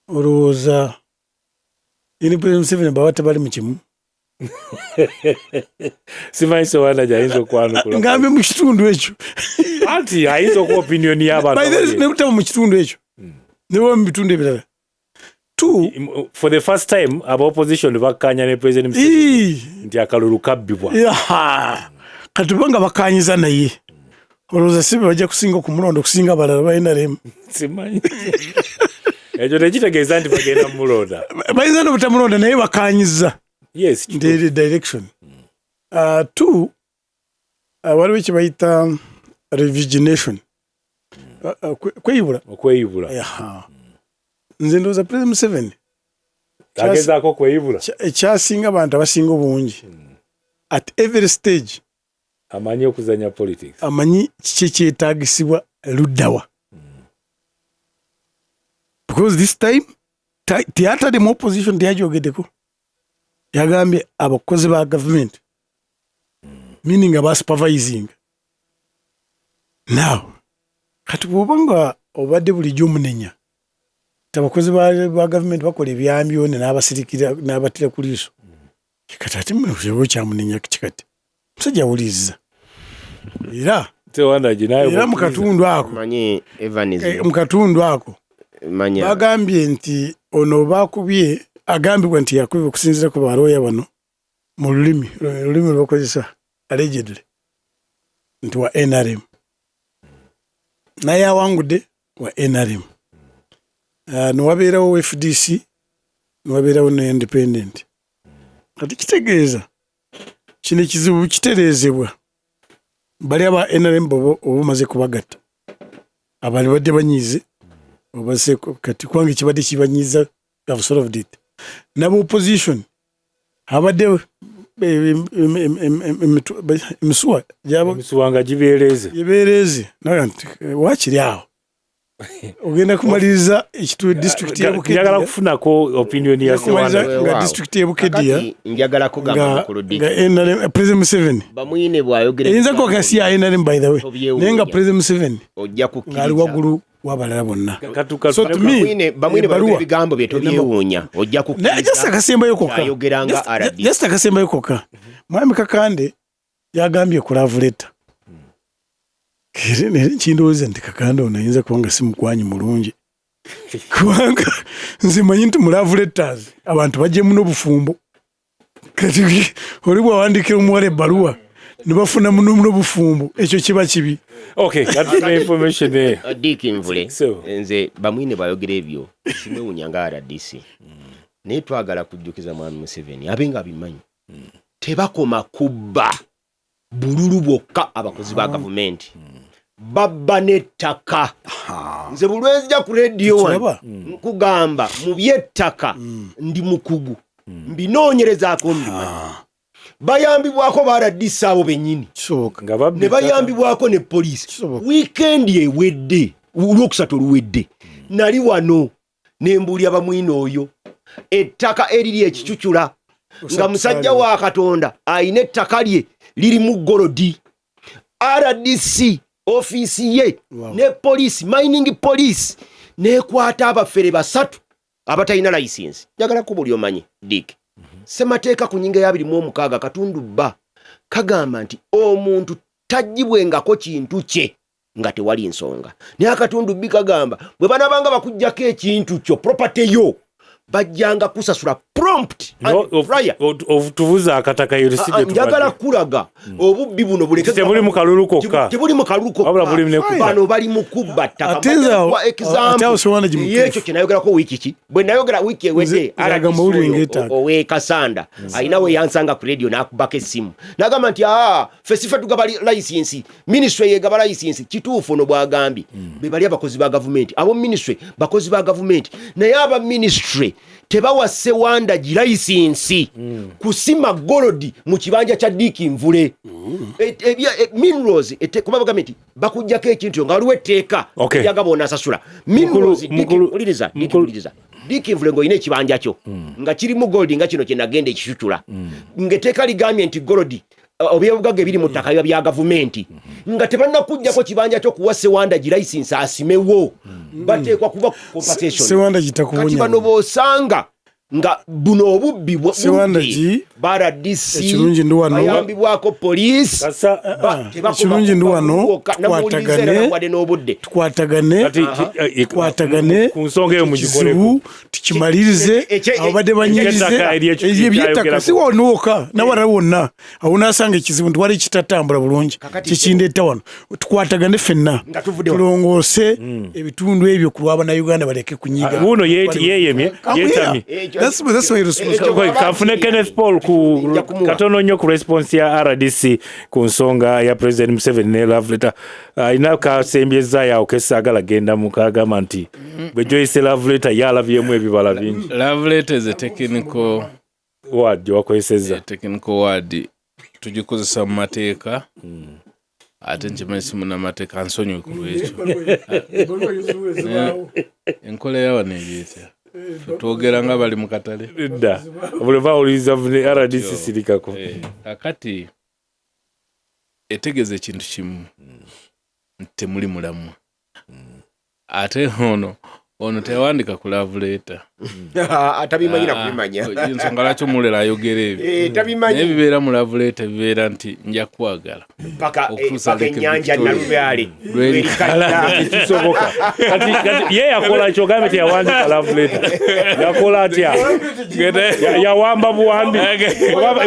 olowooza ini Prime 7 baba tebali mu kimu simanyi sowana gyayinza okwanukula ngambe mu kitundu ekyo anti ayinza okuwa opinion y'abantu ne butaba mu kitundu ekyo ne baba mu bitundu ebirala for the first time aba opposition bakkaanya ne president nti akalulu kabbibwa kati banga bakkaanyiza naye olowooza sibe bajja kusinga okumulonda okusinga abalala balinaremu simanyi ekyo tekitegeeza nti bagenda mumulonda bayinza nobutamulonda naye bakkaanyiza yes nti direction waliwo ekye bayita revigination okweyibula nze ndowooza President 7 agezaako okweyibula ekyasinga abantu abasinga obungi at every stage amanyi okuzanya politics amanyi kiki ekyetaagisibwa luddawa because this time teyataddemu opposition teyagyogeddeko yagambye abakozi ba gavumenti meaning aba supervising now kati bw'oba nga obadde bulijjo omunenya abakozi ba gavumenti bakola ebyambi one n'abasirikira n'abatira ku liiso kati ate muno kyamunenya kikati musajja awuliriza era mu katundu ako bagambye nti ono bakubye agambibwa nti yakubye okusinziira ku balooya bano mu lulimi lwebakozesa allegedly nti wa NRM naye awangudde wa NRM newabeerawo FDC newabeerawo ne independent kati kitegeeza kino ekizibu kitereezebwa bali aba NRM oba omaze kubagatta abali badde banyiize obase kati kwange kibadde kibanyiiza have solved it nabo opposition abadde emisuwa nga gibeereze wakiri awo ogenda kumaliriza ekitundu district njagala kufunako opinion ya nga district y'e Bukedya njagala kugamba ku Ludi nga President 7 bamuyine bwayogera eyinza ko kasi ya NRM by the way naye nga President 7 ojja kukkiriza ngali waggulu w'abalala bonna so bamuyine bwayogera ebigambo bye tobyewuunya ojja kukkiriza just akasembayo kokka ayogeranga RD just akasembayo kokka mwami Kakande yagambye ku love letter kindowooza nti Kakande ono ayinza kuba nga si mukwanyi mulungi kubanga nze manyi nti mu love letters abantu bajjemu n'obufumbo kati oli bw'awandiikira omuwala ebbaluwa ne bafuna muno obufumbo ekyo kiba kibi Dick Nvule nze bamwine bayogera ebyo simewunya nga RDC naye twagala kujjukiza mwami Museveni abenga abimanyi tebakoma kubba bululu bwokka abakozi ba gavumenti babba n'ettaka. Nze bulwezija ku radio wano nkugamba mu by'ettaka ndi mukugu mbinoonyerezaako mbimanyi. Bayambibwako baradisa abo bennyini ne bayambibwako ne poliisi. Wiikendi ewedde olwokusatu oluwedde nali wano ne mbuulya bamwino oyo ettaka eriri ekicucula nga musajja wa Katonda ayina ettaka lye lirimu golodi. RDC ofiisi ye ne poliisi mining police nekwata abafere basatu abatalina license. Njagala kubuli omanyi Dick Semateeka ku nnyinga ya 26 Katundu bba kagamba nti omuntu tajjibwengako kintu kye nga tewali nsonga. Naye Akatundu bbi kagamba bwe banabanga bakujjako ekintu kyo property yo bajjanga kusasula prompt and prior. Tuvuza akataka yuriside njagala kulaga obubbi buno buleke tebuli mu kalulu kokka. Tebuli mu kalulu kokka. Wabula buli ne bano bali mu kubba ttaka. Kwa example yekyo kye nayogerako wiiki ki bwe nayogera wiiki ewedde owe Kasanda ayina we yansanga ku radio n'akubako essimu n'agamba nti fesife tugaba license ministry yegaba license. Kituufu ono bw'agambye be bali abakozi ba gavumenti. Abo ministry bakozi ba gavumenti naye aba ministry tebawa Sewanda license kusima golodi mu kibanja kya Diiki Nvule. Minerals kuba bagambye bakujjako ekintu nga waliwo etteeka lyagabona asasula minerals. Uliriza Diiki Nvule ng'olina ekibanja kyo nga kirimu goldi nga kino kye nagenda ekicucula ng'etteeka ligambye nti golodi obyobugagga ebiri mu ttaka bya gavumenti nga tebannakujjako kibanja kyo kuwa Sewanda license asimewo bateekwa kuba compensation. Kati bano boosanga nga buno obubbi baradisi bayambibwako poliisi. Ekirungi ndi wano tukwatagane ku nsonga eyo mugikoleko tukimalirize abadde banyirize ebyettaka si wonooka nawala wonna awo naasanga ekizibu nti wali kitatambula bulungi kikindeeta wano tukwatagane ffenna tulongoose ebitundu ebyo ku lw'Abannayuganda baleke kunyiga. Buno yeeyemye yeetamye kafune Kenneth Paul ku katono nnyo ku response ya RDC ku nsonga ya President Museveni ne love letter. Ina kasembyeza yawo kesaagala genda mukagamba nti bwe joyise love letter yalabyemu ebibala bingi. Love letter is a technical word wakozeseza. Technical word tugikozesa mu mateeka ate nkimanyi simu n'amateeka nsonyiwe ku lwekyo. Enkola yawa nebyetya twogera nga bali mu katale dda buli bawuliriza RDC sirikako. Kakati etegeze ekintu kimu temuli mulamu ate ono tewandika ku love letter atabimanyira kubimanya ensonga lwaki mulera ayogera ebyo naye bibeera mu love letter bibeera nti nja kwagala paka ennyanja nalubyale kisoboka. Kati ye yakola kyo gambe teyawandika love letter yakola atya yawamba buwambi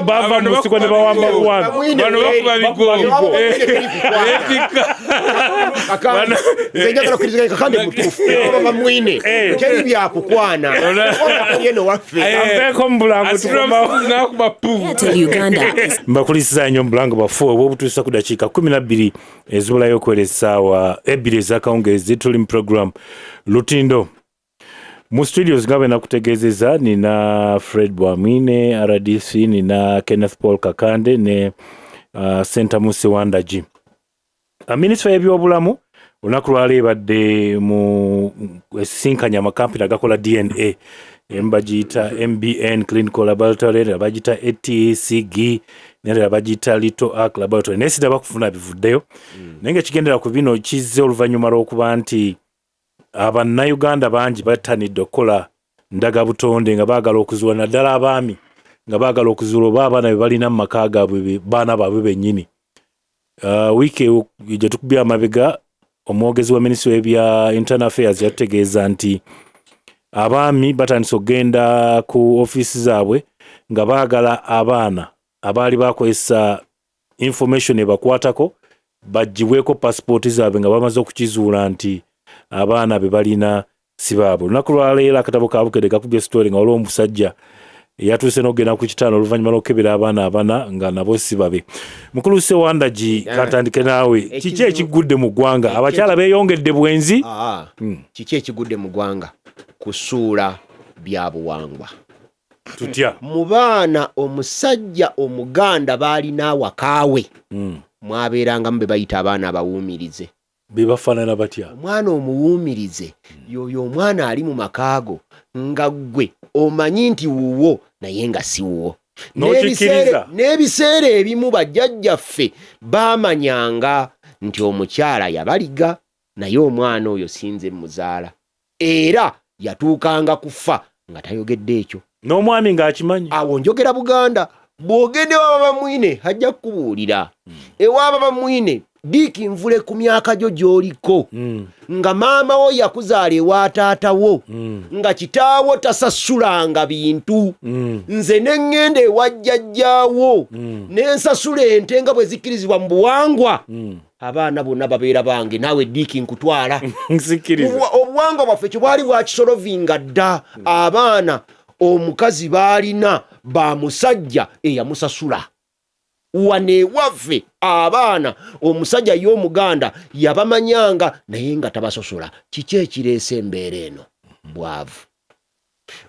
bava mu siko ne bawamba buwambi bano bakuba bigo njagala kukirizika Kakande mutuufu bamwine teri byakukwana yeno waffe aveko mu bulango nakuba pu mbakulisiza nnyo mu bulango bwaffe obwobutuusa ku dakiika 12 ezibulayo okwera essaawa 2 ez'akawungeezi tuli mu program Lutindo. Mu studios nga bwe nakutegeezeza nina Fred Bwamwine RDC, nina Kenneth Paul Kakande ne Senta Musewanda G. Minisitule y'ebyobulamu olunaku lwali ebadde mu esinkanya amakampuni agakola DNA bagiyita MBN Clinical Laboratory, bagiyita ATCG nera bagiyita Little Ark Laboratory. Naye sidaba kufuna bivuddeyo naye ng'ekigendera ku bino kizze oluvannyuma lw'okuba nti Abannayuganda bangi battanidde okukola ndagabutonde nga baagala okuzuula naddala abaami nga baagala okuzuula oba abaana be balina mu maka gaabwe baana baabwe bennyini. Wiiki gye tukubye amabega omwogezi wa minisitule y'ebya internal affairs yategeeza nti abaami batandise okugenda ku ofiisi zaabwe nga baagala abaana abaali bakozesa information ebakwatako bagibweko passport zaabwe nga bamaze okukizuula nti abaana be balina si baabwe. Olunaku lwaleero akatabo ka Bukedde kakubye story nga waliwo omusajja yatuuse n'ogenda ku kitaano oluvannyuma lw'okukebera abaana abana nga nabo si babe. Mukulu Sewandagi, katandike naawe, kiki ekigudde mu ggwanga? Abakyala beeyongedde bwenzi? Kiki ekigudde mu ggwanga? Kusuula bya buwangwa. Tutya mu baana omusajja omuganda baalina awakaawe mwabeerangamu be bayita abaana abawuumirize. Be bafaanana batya? Omwana omuwuumirize yoyo omwana ali mu makaago nga ggwe omanyi nti wuwo naye nga si wuwo. N'ebiseera ebimu bajjajjaffe baamanyanga nti omukyala yabaliga naye omwana oyo sinze muzaala, era yatuukanga kufa nga tayogedde ekyo. N'omwami ng'akimanyi. Awo njogera Buganda, bw'ogenda ewaaba bamwine ajja kukubuulira. Ewaaba bamwine Diiki nvule ku myaka gyo gy'oliko nga maama wo yakuzaala ewa taata wo nga kitaawo tasasulanga bintu, nze ne ŋŋenda ewa jjajjaawo ne nsasula ente nga bwe zikkirizibwa mu buwangwa, abaana bonna babeera bange, naawe Diiki nkutwala. Obuwangwa bwaffe kye bwali bwakisolovinga dda. Abaana omukazi baalina ba musajja eyamusasula. Wane waffe abaana omusajja y'omuganda yabamanyanga naye nga tabasosola. Kiki ekireese embeera eno? Bwavu.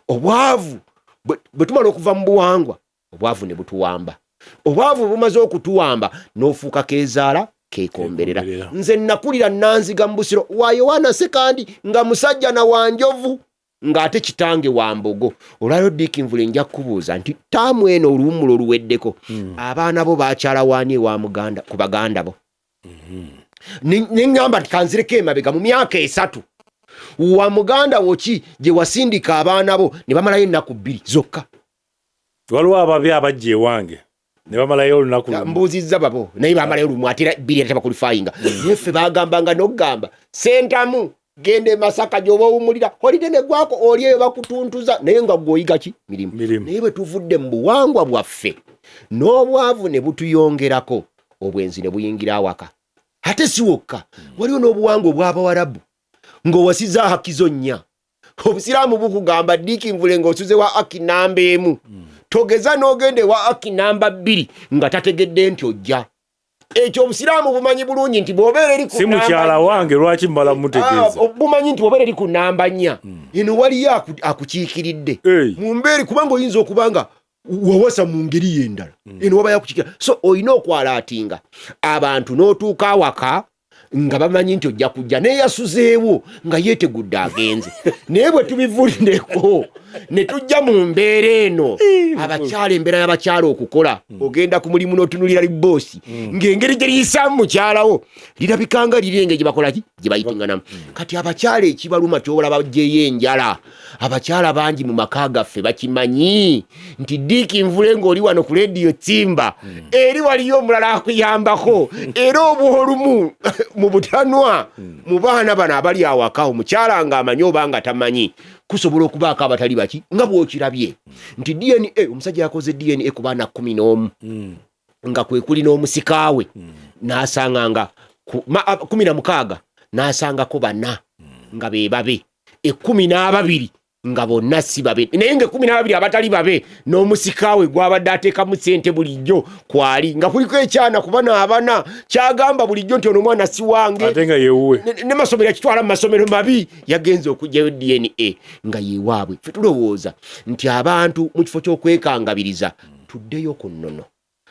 Obwavu bwe tumala okuva mu buwangwa, obwavu ne butuwamba. Obwavu bumaze okutuwamba n'ofuuka keezaala keekomberera. Nze nakulira Nanziga mu Busiro wa Yohana Sekandi nga musajja na wanjovu ng'ate kitange wa mbogo. Olwaliro Diiki nvule nja kubuuza nti taamu eno oluwummulo oluweddeko abaana bo baakyala waani ewa muganda ku baganda bo? Ne ŋŋamba nti kanzireko emabega mu myaka 3 wa muganda wo ki gye wasindika abaana bo ne bamalayo ennaku 2 zokka? Waliwo ababi abajja ewange ne bamalayo olunaku lumu. Mbuuzizza babo naye bamalayo lumu ate 2 ate bakulifayinga. Naye ffe baagambanga n'okugamba Sentamu gende Masaka gy'oba owummulira holide ne gwako oli eyo bakutuntuza naye nga gw'oyiga ki? Mirimu. Naye bwe tuvudde mu buwangwa bwaffe n'obwavu ne butuyongerako, obwenzi ne buyingira awaka. Ate si wokka, waliwo n'obuwangwa obw'Abawarabu ng'owasiza hakizo nnya. Obusiraamu bukugamba Diiki nvule ng'osuze wa aki namba 1 togeza n'ogende wa aki namba 2 nga tategedde nti ojja. Ekyo obusiraamu bumanyi bulungi nti bw'obeera eri ku namba, si mukyala wange lwaki mbala mutegeeza. Bumanyi nti bw'obeera eri ku namba 4 eno waliyo akukiikiridde mu mbeeri, kubanga oyinza okubanga wawasa mu ngeri y'endala eno waba yakukiikira. So olina okwalaatinga abantu n'otuuka awaka nga bamanyi nti ojja kujja neeyasuzeewo nga yeetegudde agenze. Naye bwe tubivuddeko ne tujja mu mbeera eno, abakyala, embeera y'abakyala okukola, ogenda ku mulimu n'otunulira liboosi ng'engeri gye liyisaamu mukyalawo lirabikanga liri engeri gye bakola ki, gye bayitinganamu. Kati abakyala ekibaluma ky'olaba gyeyo enjala. Abakyala bangi mu maka gaffe bakimanyi nti Diiki nvule ng'oli wano ku leediyo Tsimba eri waliyo omulala akuyambako, era obw'olumu mu butanwa mu baana bano abali awaka omukyala ng'amanyi oba nga tamanyi kusobola okubaako abatali baki nga bw'okirabye nti DNA, omusajja yakoze DNA ku baana 11 nga kwe kuli n'omusikaawe n'asanga nga 16 n'asangako 4 nga be babe, 12 nga bonna si babe, naye nga 12 abatali babe n'omusikaawe gwabadde ateekamu ssente bulijjo kwali nga kuliko ekyana ku bana abana kyagamba bulijjo nti ono omwana si wange ate nga yeewuwe ne masomero yakitwala mu masomero mabi yagenze okugyayo DNA nga yeewaabwe. Ffe tulowooza nti abantu mu kifo ky'okwekangabiriza tuddeyo ku nnono,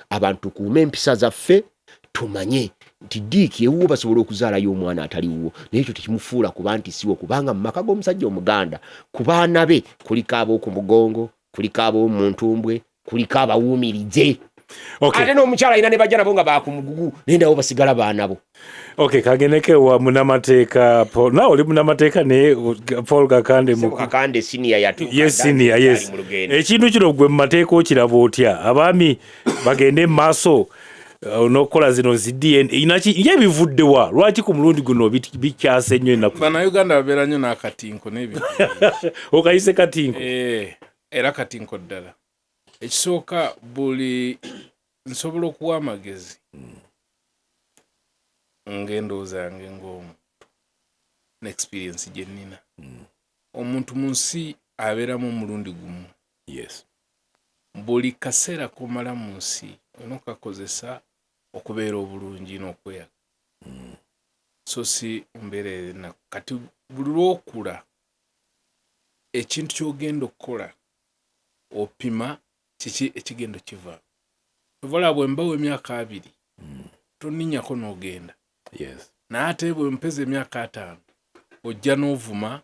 abantu tukuume empisa zaffe, tumanye nti Diiki ewuwo basobola okuzaalayo omwana atali wuwo, naye ekyo tekimufuula kuba nti siwo, kubanga mu maka g'omusajja omuganda ku baana be kuliko ab'oku mugongo, kuliko ab'omu ntumbwe, kuliko abawuumirize. Ate n'omukyala alina ne bajja nabo nga bakumugugu naye nabo basigala baana bo. Kagendeke wa munamateeka Paul. Nawe oli munamateeka naye Paul Kakande Kakande senior yatuuka. Yes, senior, yes. Ekintu kino gwe mu mateeka okiraba otya? Abaami bagende mu maaso n'okukola zino zi DNA yebivuddewa, lwaki ku mulundi guno bikyase nnyo ennaku? Bannayuganda babeera nnyo n'akatinko n'ebintu. Okayise katinko? Era katinko ddala. Ekisooka buli nsobola okuwa amagezi ng'endowooza yange ng'omuntu n'experience gye nnina. Omuntu mu nsi abeeramu omulundi gumu. Yes. buli kaseera komala mu nsi olina okakozesa okubeera obulungi n'okweyaga. So si mbeera enaku kati buli lwokula ekintu ky'ogenda okukola opima kiki ekigendo kiva. Ovala bwe mbawo emyaka 2 toninnyako n'ogenda. Yes. Naye ate bwe mpeza emyaka 5 ojja n'ovuma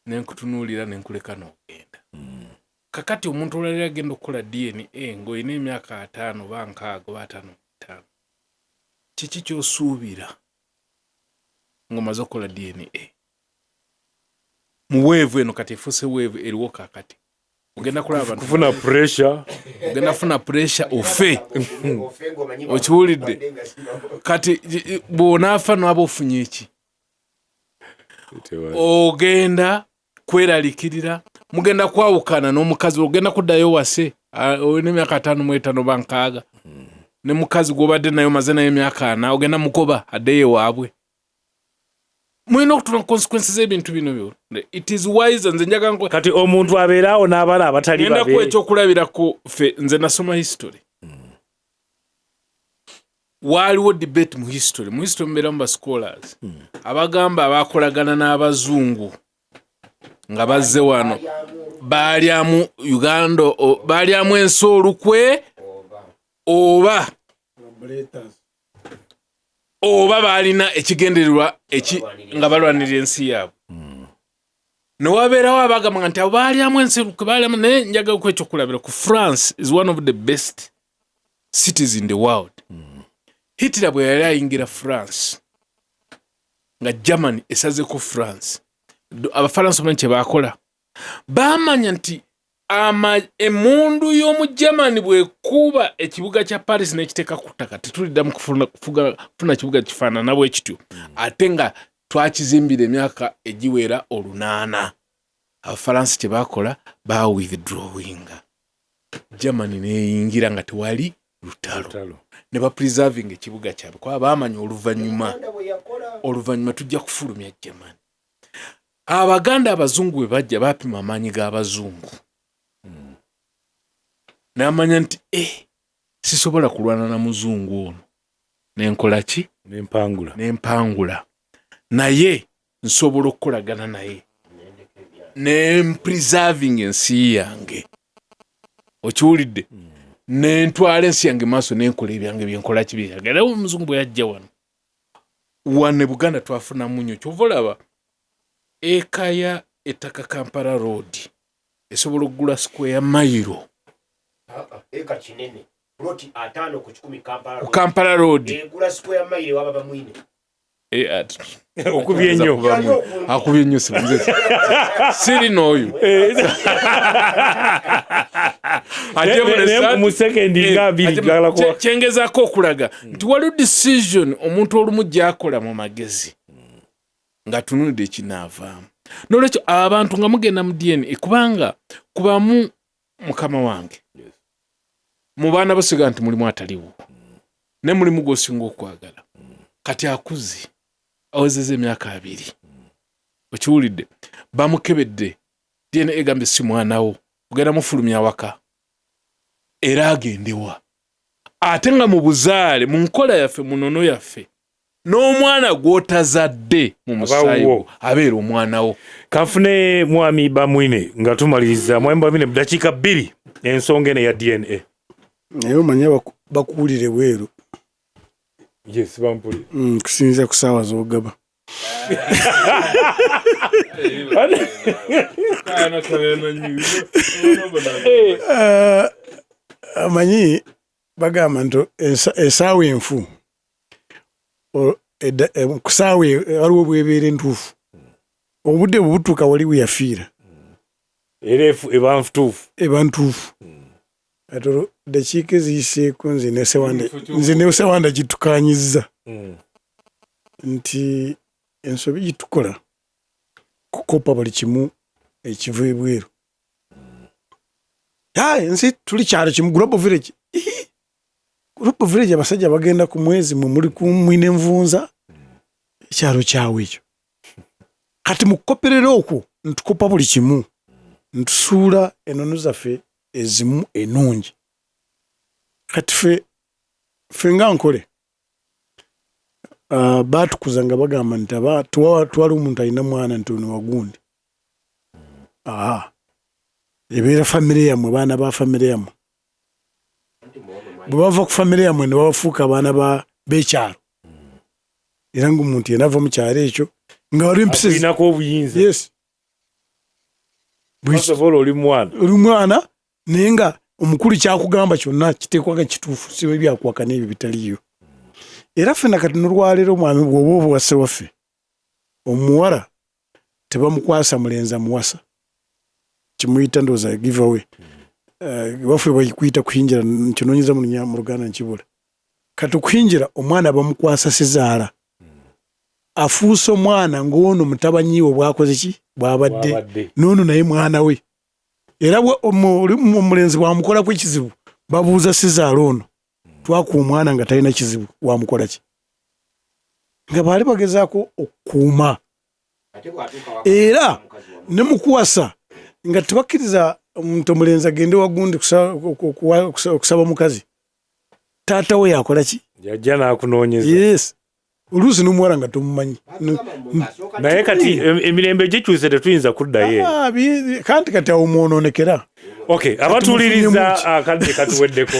n'enkutunuulira n'enkuleka n'ogenda. Kakati omuntu olala agenda okukola DNA ng'olina emyaka 5 oba 6 oba 5. Kiki ky'osuubira ng'omaze okukola DNA? Mu weevu eno kati efuuse weevu eriwo kakati. Ogenda kulaba abantu kufuna pressure. Ogenda kufuna pressure ofe. Okiwulidde? Kati bw'onaafa n'aba ofunye eki? Ogenda kweralikirira, mugenda kwawukana n'omukazi, ogenda kuddayo wase olina emyaka 5 mu 5 oba 6 ne mukazi gw'obadde nayo maze nayo emyaka 4 ogenda mukoba addeyo waabwe. Mulina okutuna consequences z'ebintu bino byo. It is wise nze njaga kati omuntu abeeraawo n'abala abatali babe. Ngenda ku ekyokulabirako ffe nze nasoma history. Waaliwo debate mu history. Mu history mbeeramu ba scholars. Abagamba abakolagana n'abazungu nga bazze wano baalyamu Uganda baalyamu ensi olukwe oba baalina ekigendererwa nga balwanira ensi yaabwe. Newabeerawo abagamba nti abo baalyamu ensi olukwe baalyamu, naye njaga ku ekyokulabira ku France is one of the best cities in the world. Hitler bwe yali ayingira France nga Germany esazeko France, Abafalansa bano kye baakola baamanya nti emundu y'omu Germany bwekuuba ekibuga kya Paris n'ekiteeka ku ttaka tetuliddamu kufuna kibuga kifaanana bwe kityo, ate nga twakizimbira emyaka egiwera 8. Abafalansa kye baakola withdrawinga, Germany n'eyingira nga tewali lutalo ne bapreserving ekibuga kyabwe kuba baamanya oluvannyuma tujja kufulumya Germany. Abaganda abazungu bwe bajja baapima amaanyi g'abazungu n'amanya nti sisobola kulwana na muzungu ono, n'enkola ki? N'empangula naye nsobola okukolagana naye n'empreserving ensi yange. Okiwulidde? N'entwala ensi yange maaso n'enkola ebyange byenkola kibyaga. Era omuzungu bwe yajja wano Buganda twafunamu nnyo. Kyova olaba eka ya ettaka Kampala Road esobola okugula square mile. Eka kinene ploti 5 ku 10 Kampala Road egula square mile waba bamwine. Okubye nnyo. Akubye nnyo sinze. Siri n'oyo. Mu sekendi nga 2 gala kwa. Kyengezaako okulaga nti waliwo decision omuntu olumu gy'akola mu magezi nga tunulidde ekinaavaamu. N'olwekyo abantu nga mugenda mu DNA kubanga kubamu mukama wange mu baana basiga nti mulimu ataliwo ne mulimu gw'osinga okwagala kati akuze awezezza emyaka 2. Okiwulidde? Bamukebedde DNA egambye si mwanawo ogenda mufulumya waka era agendewa ate nga mu buzaale mu nkola yaffe mu nnono yaffe n'omwana gw'otazadde mu musaayi abeera omwanawo. Kanfune mwami Bamwine nga tumaliriza mwami Bamwine dakiika 2 ensonga eno ya DNA. Naye omanya bakuwulire bweru. Yes, bampuli. Kusinziira ku ssaawa z'ogaba. Amanyi bagamba nti essaawa enfu ku ssaawa waliwo bwebeera entuufu. Obudde bwe butuuka wali weyafiira. Era eba ntuufu. Atoro dakiika eziyiseeko nze ne Sewanda gitukanyizza nti ensobi gitukola kukopa buli kimu ekiva ebweru. Nsi tuli kyalo kimu Global Village. Global Village abasajja bagenda ku mwezi muli kumwine envunza ekyalo kyawe ekyo. Kati mukukoperera okwo ntukopa buli kimu ntusuula enono zaffe ezimu ennungi. Kati ffe nga nkole baatukuza nga bagamba nti twali omuntu alina mwana nti ono wagundi. Ebeera famire yammwe, baana ba famire yammwe. Bwe bava ku famire yammwe ne babafuuka abaana b'ekyalo. Era ng'omuntu yenna ava mu kyalo ekyo nga waliwo empisi alinako obuyinza. Yes. Oli mwana naye nga omukulu kyakugamba kyonna kiteekwaga kituufu, si byakwaka n'ebyo bitaliyo. Era ffenna kati n'olwaleero mwami bw'oba obuwase waffe omuwala tebamukwasa mulenzi amuwasa, kimuyita ndowooza give away. Waffe bakiyita kuyingira, nkinoonyeza mu Luganda nkibula. Kati okuyingira omwana bamukwasa sezaala, afuusa omwana ng'ono mutabanyi we bwakoze ki bwabadde n'ono naye mwana we. Era omulenzi bwamukolako ekizibu babuuza sezaala ono, twakuwa omwana nga talina kizibu wamukola ki? Nga baali bagezaako okukuuma. Era ne mukuwasa nga tebakkiriza omuntu omulenzi agende wagundi okusaba mukazi, taata we yakola ki? Yajja n'akunoonyeza. Yes. Oluusi n'omuwala nga tomumanyi. Naye kati emirembe gikyuse tetuyinza kuddayo. Kati awo mwonoonekera. Okay, abatuuliriza akadde katuweddeko.